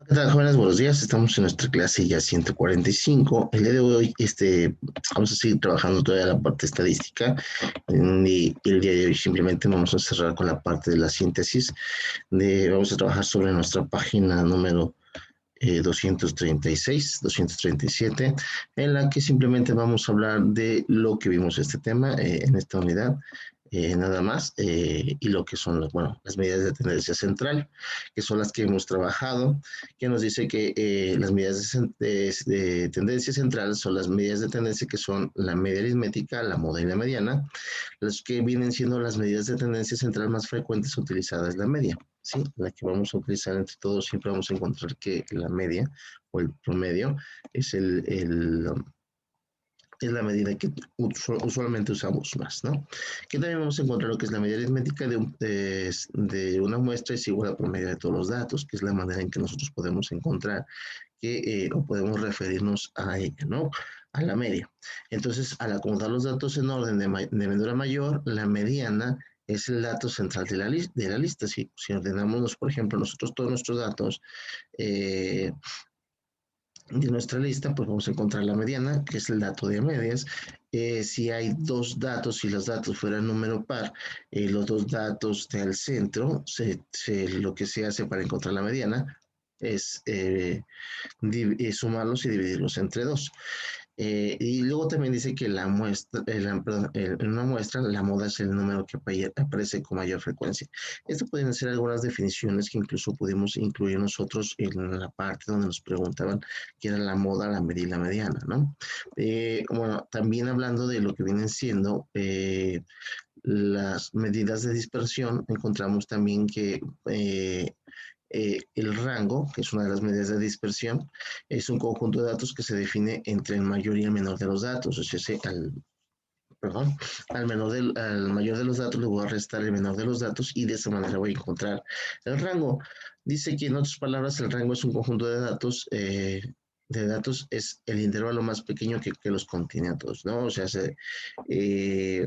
¿Qué tal, jóvenes? Buenos días. Estamos en nuestra clase ya 145. El día de hoy vamos a seguir trabajando toda la parte estadística y el día de hoy simplemente vamos a cerrar con la parte de la síntesis. Vamos a trabajar sobre nuestra página número 236, 237, en la que simplemente vamos a hablar de lo que vimos este tema en esta unidad, nada más, y lo que son bueno, las medidas de tendencia central, que son las que hemos trabajado, que nos dice que las medidas de tendencia central son las medidas de tendencia que son la media aritmética, la moda y la mediana. Las que vienen siendo las medidas de tendencia central más frecuentes utilizadas es la media, ¿sí? La que vamos a utilizar entre todos, siempre vamos a encontrar que la media o el promedio es es la medida que usualmente usamos más, ¿no? Que también vamos a encontrar lo que es la media aritmética de una muestra es igual a promedio de todos los datos, que es la manera en que nosotros podemos encontrar o podemos referirnos a ella, ¿no? A la media. Entonces, al acomodar los datos en orden de menor a mayor, la mediana es el dato central de la lista. Si ordenamos, por ejemplo, nosotros todos nuestros datos, eh, de nuestra lista, pues vamos a encontrar la mediana, que es el dato de medias. Si hay dos datos, si los datos fueran número par, los dos datos del centro, lo que se hace para encontrar la mediana es sumarlos y dividirlos entre dos. Y luego también dice que la muestra, perdón, en una muestra la moda es el número que aparece con mayor frecuencia. Esto pueden ser algunas definiciones que incluso pudimos incluir nosotros en la parte donde nos preguntaban qué era la moda, la media y la mediana, ¿no? Bueno, también hablando de lo que vienen siendo las medidas de dispersión, encontramos también que el rango, que es una de las medidas de dispersión, es un conjunto de datos que se define entre el mayor y el menor de los datos. O sea, perdón, al mayor de los datos le voy a restar el menor de los datos y de esa manera voy a encontrar el rango. Dice que en otras palabras el rango es un conjunto de datos es el intervalo más pequeño que los contiene a todos, ¿no? O sea, eh,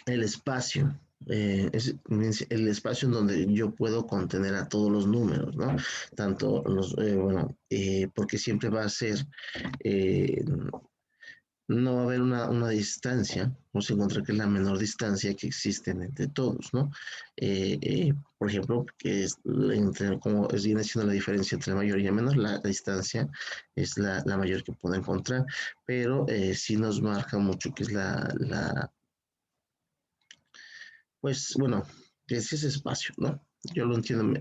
el espacio, es el espacio en donde yo puedo contener a todos los números, ¿no? Tanto bueno, porque siempre va a ser, eh, no va a haber una distancia, vamos a encontrar que es la menor distancia que existe entre todos, ¿no? Por ejemplo, que es como viene siendo la diferencia entre el mayor y el menor, la distancia es la mayor que puedo encontrar, pero sí nos marca mucho que es pues bueno, que es ese espacio, ¿no? Yo lo entiendo,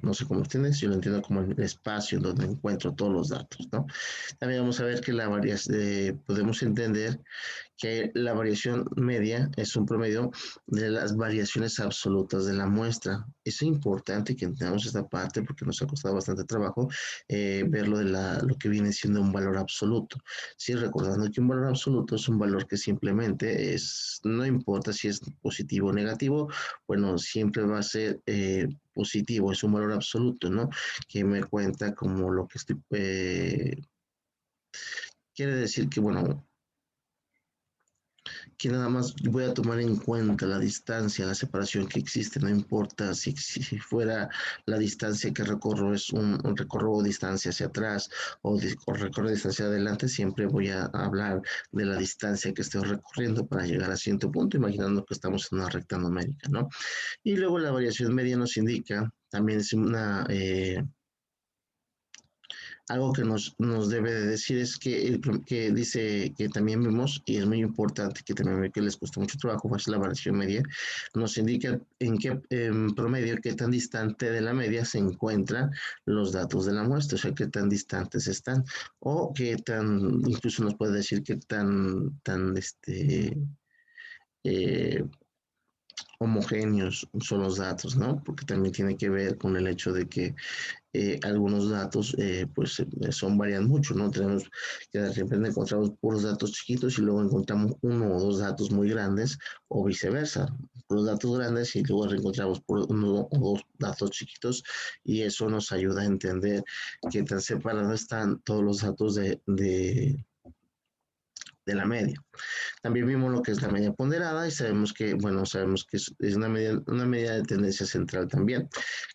no sé cómo entiendes, yo lo entiendo como el espacio donde encuentro todos los datos, ¿no? También vamos a ver que podemos entender que la variación media es un promedio de las variaciones absolutas de la muestra. Es importante que entendamos esta parte porque nos ha costado bastante trabajo ver lo que viene siendo un valor absoluto. Sí, recordando que un valor absoluto es un valor que simplemente no importa si es positivo o negativo, bueno, siempre va a ser positivo, es un valor absoluto, ¿no? Que me cuenta como lo que quiere decir que, bueno, que nada más voy a tomar en cuenta la distancia, la separación que existe, no importa si fuera la distancia que recorro es un recorro distancia hacia atrás o recorro distancia adelante, siempre voy a hablar de la distancia que estoy recorriendo para llegar a cierto punto, imaginando que estamos en una recta numérica, ¿no? Y luego la variación media nos indica, también es algo que nos debe de decir es que dice que también vemos, y es muy importante, que también que les cuesta mucho trabajo, pues la variación media, nos indica en qué promedio, qué tan distante de la media se encuentran los datos de la muestra, o sea, qué tan distantes están, o qué tan, incluso nos puede decir qué eh, homogéneos son los datos, ¿no? Porque también tiene que ver con el hecho de que algunos datos pues varían mucho, ¿no? Tenemos que de repente encontramos puros datos chiquitos y luego encontramos uno o dos datos muy grandes o viceversa, puros datos grandes y luego encontramos uno o dos datos chiquitos y eso nos ayuda a entender qué tan separados están todos los datos de la media. También vimos lo que es la media ponderada y sabemos que, bueno, sabemos que es una media de tendencia central también,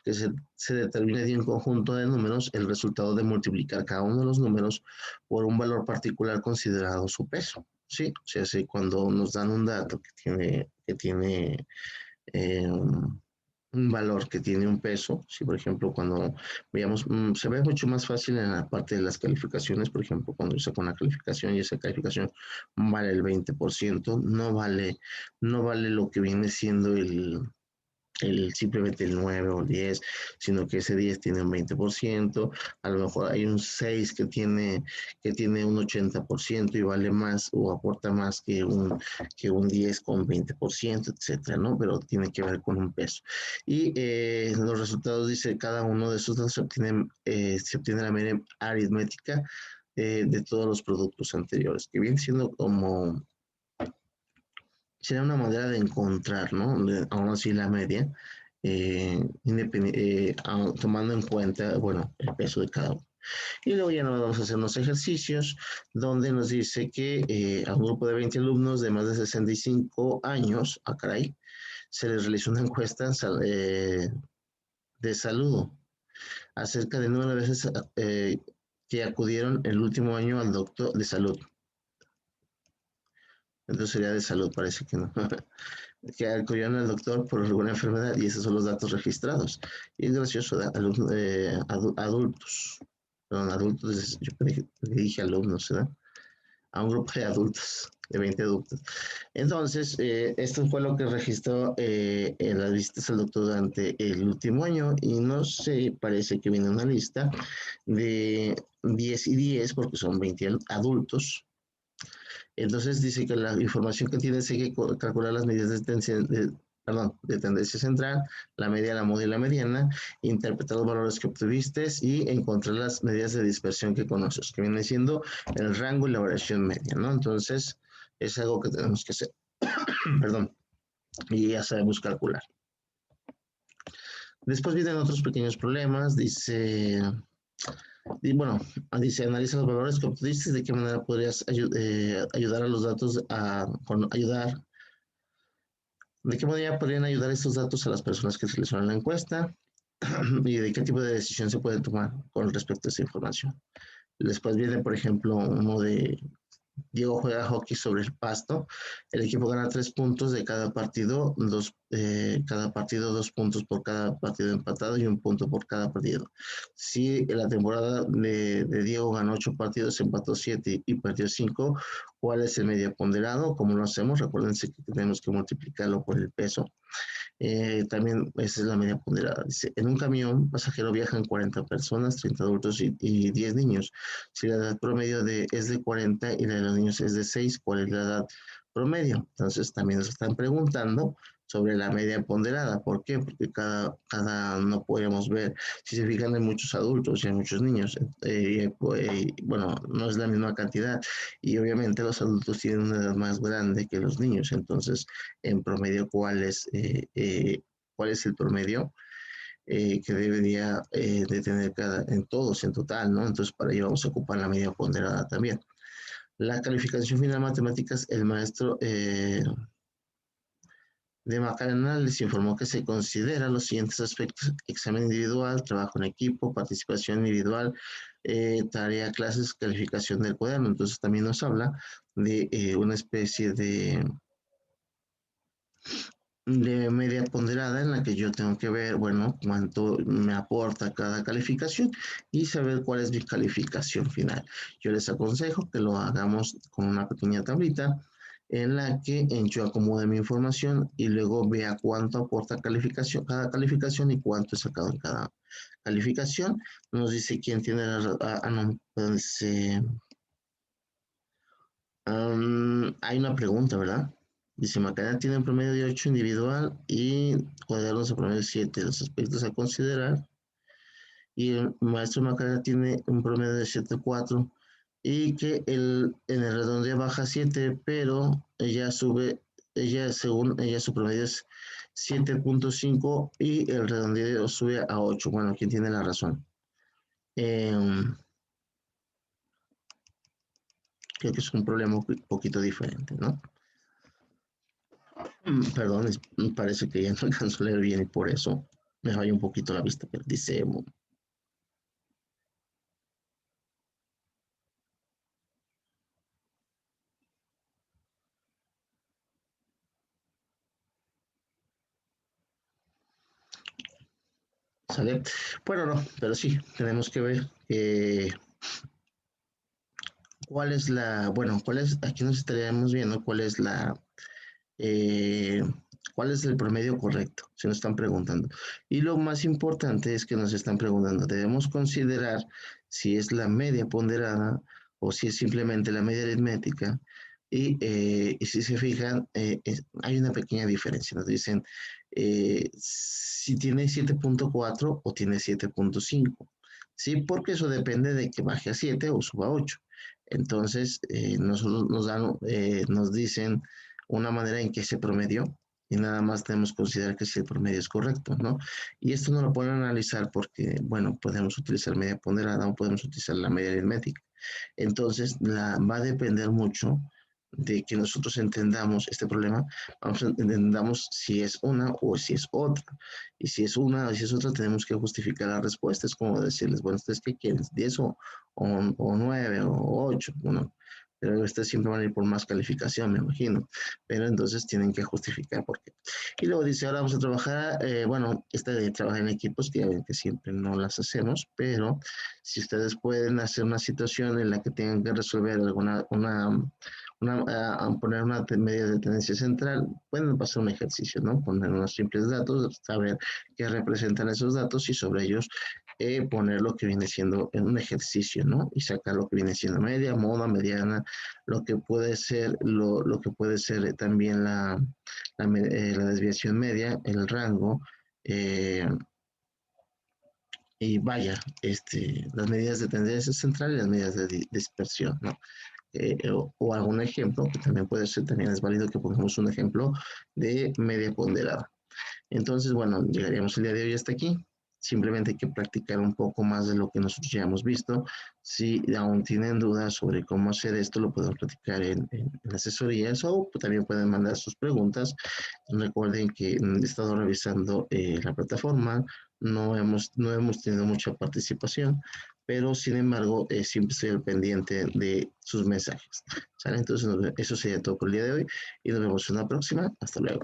que se determina de un conjunto de números el resultado de multiplicar cada uno de los números por un valor particular considerado su peso. Sí, o sea, si cuando nos dan un dato que tiene un valor que tiene un peso, si por ejemplo cuando veamos, se ve mucho más fácil en la parte de las calificaciones, por ejemplo, cuando yo saco una calificación y esa calificación vale el 20%, no vale lo que viene siendo simplemente el 9 o el 10, sino que ese 10 tiene un 20%, a lo mejor hay un 6 que tiene un 80% y vale más o aporta más que un 10 con 20%, etcétera, ¿no? Pero tiene que ver con un peso. Y los resultados, dice, cada uno de esos datos se obtiene la media aritmética de todos los productos anteriores, que viene siendo como sería una manera de encontrar, ¿no? Aún así la media, tomando en cuenta, bueno, el peso de cada uno. Y luego ya nos vamos a hacer unos ejercicios donde nos dice que a un grupo de 20 alumnos de más de 65 años, caray, se les realizó una encuesta de salud acerca del número de veces que acudieron el último año al doctor de salud. Entonces sería de salud, parece que no. Que acudieron al doctor por alguna enfermedad y esos son los datos registrados. Y es gracioso, adultos, perdón, adultos, yo dije alumnos, ¿verdad? A un grupo de adultos, de 20 adultos. Entonces, esto fue lo que registró en las visitas al doctor durante el último año y no sé, parece que viene una lista de 10 y 10 porque son 20 adultos. Entonces dice que la información que tienes hay que calcular las medidas de tendencia central, la media, la moda y la mediana, interpretar los valores que obtuviste y encontrar las medidas de dispersión que conoces, que viene siendo el rango y la variación media, ¿no? Entonces es algo que tenemos que hacer, perdón, y ya sabemos calcular. Después vienen otros pequeños problemas, dice, y bueno, dice, analiza los valores que obtuviste, de qué manera podrías ayudar a los datos de qué manera podrían ayudar estos datos a las personas que seleccionan la encuesta y de qué tipo de decisión se puede tomar con respecto a esa información. Después viene, por ejemplo, uno de Diego juega hockey sobre el pasto. El equipo gana 3 puntos de cada partido 2 puntos por cada partido empatado y 1 punto por cada partido. Si en la temporada de Diego ganó 8 partidos, empató 7 y perdió 5, ¿cuál es el medio ponderado? ¿Cómo lo hacemos? Recuérdense que tenemos que multiplicarlo por el peso. También esa es la media ponderada. Dice, en un camión pasajero viajan 40 personas, 30 adultos y 10 niños. Si la edad promedio es de 40 y la de los niños es de 6, ¿cuál es la edad promedio? Entonces también nos están preguntando sobre la media ponderada. ¿Por qué? Porque no podemos ver, si se fijan, hay muchos adultos y hay muchos niños. Bueno, no es la misma cantidad y obviamente los adultos tienen una edad más grande que los niños. Entonces, en promedio, ¿cuál es el promedio que debería de tener en todos en total, ¿no? Entonces, para ello vamos a ocupar la media ponderada también. La calificación final matemáticas, el maestro de Macarena les informó que se consideran los siguientes aspectos: examen individual, trabajo en equipo, participación individual, tarea, clases, calificación del cuaderno. Entonces también nos habla de una especie de media ponderada en la que yo tengo que ver, bueno, cuánto me aporta cada calificación y saber cuál es mi calificación final. Yo les aconsejo que lo hagamos con una pequeña tablita en la que yo acomode mi información y luego vea cuánto aporta cada calificación y cuánto he sacado en cada calificación. Nos dice quién tiene no, hay una pregunta, ¿verdad? Dice, Macarena tiene un promedio de 8 individual y cuadernos de promedio de 7. Los aspectos a considerar. Y el maestro Macarena tiene un promedio de 7,4 y que en el redondeo baja 7, pero según ella, su promedio es 7,5 y el redondeo sube a 8. Bueno, ¿quién tiene la razón? creo que es un problema un poquito diferente, ¿no? Perdón, parece que ya no alcanzo a leer bien y por eso me falla un poquito la vista, pero dice, ¿sale? Bueno, no, pero sí, tenemos que ver cuál es bueno, aquí nos estaríamos viendo eh, cuál es el promedio correcto, se nos están preguntando. Y lo más importante es que nos están preguntando, debemos considerar si es la media ponderada o si es simplemente la media aritmética. Y si se fijan, hay una pequeña diferencia. Nos dicen si tiene 7.4 o tiene 7.5. Sí, porque eso depende de que baje a 7 o suba a 8. Entonces, nosotros nos dicen una manera en que se promedió y nada más tenemos que considerar que si el promedio es correcto, ¿no? Y esto no lo pueden analizar porque, bueno, podemos utilizar media ponderada o podemos utilizar la media aritmética. Entonces, va a depender mucho de que nosotros entendamos este problema, entendamos si es una o si es otra. Y si es una o si es otra, tenemos que justificar la respuesta. Es como decirles, bueno, ¿ustedes qué quieren? ¿10 o 9 o 8? Bueno, pero ustedes siempre van a ir por más calificación, me imagino. Pero entonces tienen que justificar por qué. Y luego dice, ahora vamos a trabajar, bueno, esta de trabajar en equipos, que ya ven que siempre no las hacemos, pero si ustedes pueden hacer una situación en la que tengan que resolver poner una medida de tendencia central, pueden pasar un ejercicio, ¿no? Poner unos simples datos, saber qué representan esos datos y sobre ellos poner lo que viene siendo en un ejercicio, ¿no? Y sacar lo que viene siendo media, moda, mediana, lo que puede ser también la desviación media, el rango, eh, y vaya, las medidas de tendencia central y las medidas de dispersión, ¿no? O algún ejemplo, que también puede ser, también es válido que pongamos un ejemplo de media ponderada. Entonces, bueno, llegaríamos el día de hoy hasta aquí. Simplemente hay que practicar un poco más de lo que nosotros ya hemos visto. Si aún tienen dudas sobre cómo hacer esto, lo podemos practicar en asesorías o también pueden mandar sus preguntas. Recuerden que he estado revisando la plataforma, no hemos tenido mucha participación, pero sin embargo, siempre estoy al pendiente de sus mensajes. ¿Sale? Entonces, eso sería todo por el día de hoy y nos vemos en la próxima. Hasta luego.